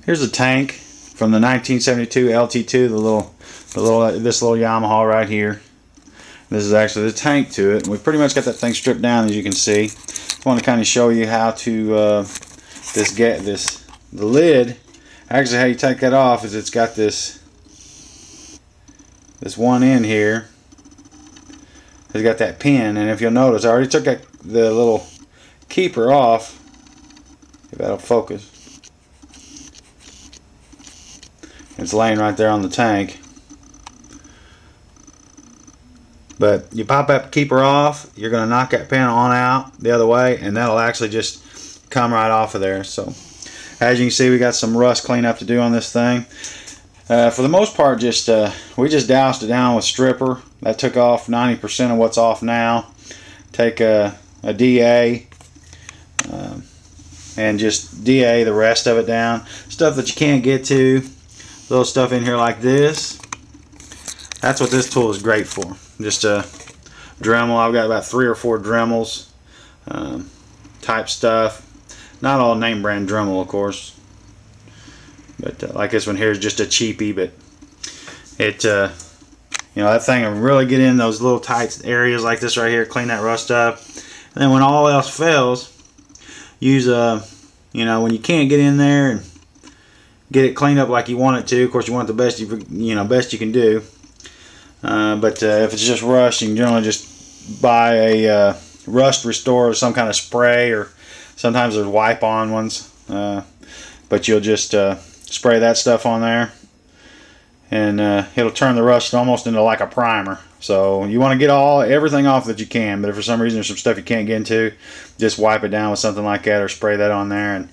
Here's a tank from the 1972 LT2, this little Yamaha right here. This is actually the tank to it. We pretty much got that thing stripped down, as you can see. I want to kind of show you how to the lid. Actually, how you take that off is it's got this one end here. It's got that pin, and if you'll notice, I already took the little keeper off. If that'll focus. It's laying right there on the tank. But you pop that keeper off, you're going to knock that pin on out the other way, and that'll actually just come right off of there. So as you can see, we got some rust cleanup to do on this thing. For the most part, we just doused it down with stripper. That took off 90% of what's off now. Take a DA and just DA the rest of it down. Stuff that you can't get to, little stuff in here like this. That's what this tool is great for. Just a Dremel. I've got about 3 or 4 Dremels type stuff. Not all name brand Dremel, of course, but like this one here is just a cheapie, but it you know, that thing will really get in those little tight areas like this right here, clean that rust up. And then when all else fails, use you know, when you can't get in there and get it cleaned up like you want it to. Of course, you want the best best you can do. But if it's just rust, you can generally just buy a rust restorer or some kind of spray, or sometimes there's wipe-on ones. But you'll just spray that stuff on there, and it'll turn the rust almost into like a primer. So you want to get everything off that you can, but if for some reason there's some stuff you can't get into, just wipe it down with something like that, or spray that on there, and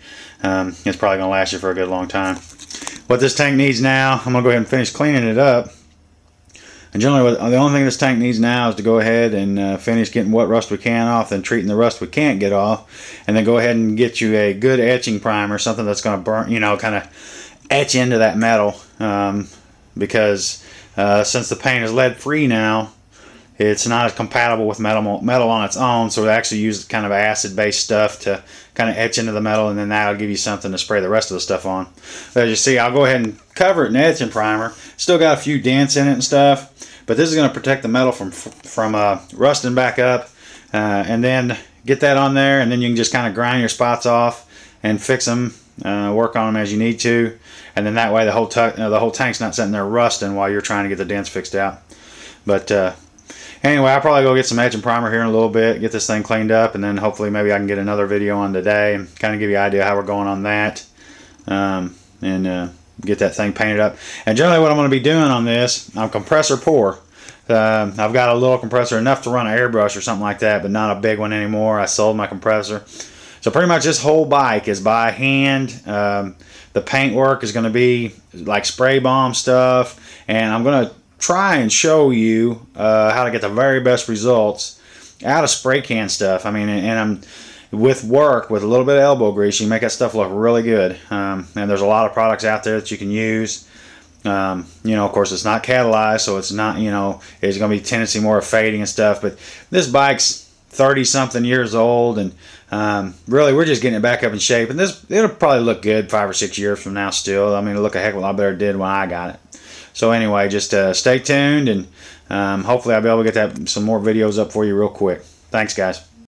it's probably going to last you for a good long time. What this tank needs now, I'm going to go ahead and finish cleaning it up. And generally, the only thing this tank needs now is to go ahead and finish getting what rust we can off, then treating the rust we can't get off, and then go ahead and get you a good etching primer, something that's going to burn, kind of etch into that metal, because since the paint is lead free now, it's not as compatible with metal on its own, so we actually use kind of acid-based stuff to kind of etch into the metal, and then that'll give you something to spray the rest of the stuff on. But as you see, I'll go ahead and cover it in etching primer. Still got a few dents in it and stuff, but this is going to protect the metal from rusting back up, and then get that on there, and then you can just kind of grind your spots off and fix them, work on them as you need to, and then that way the whole tank's not sitting there rusting while you're trying to get the dents fixed out. But anyway, I'll probably go get some etching primer here in a little bit, get this thing cleaned up, and then hopefully maybe I can get another video on today and kind of give you an idea how we're going on that, and get that thing painted up. And generally what I'm going to be doing on this, I'm compressor poor. I've got a little compressor, enough to run an airbrush or something like that, but not a big one anymore. I sold my compressor. So pretty much this whole bike is by hand. The paint work is going to be like spray bomb stuff, and I'm going to try and show you how to get the very best results out of spray can stuff. I mean, and I'm with a little bit of elbow grease, you make that stuff look really good. And there's a lot of products out there that you can use. Of course, it's not catalyzed, so it's not, there's going to be a tendency more of fading and stuff. But this bike's 30-something years old, and really we're just getting it back up in shape. And it'll probably look good 5 or 6 years from now still. I mean, it'll look a heck of a lot better than it did when I got it. So anyway, just stay tuned, and hopefully I'll be able to get some more videos up for you real quick. Thanks, guys.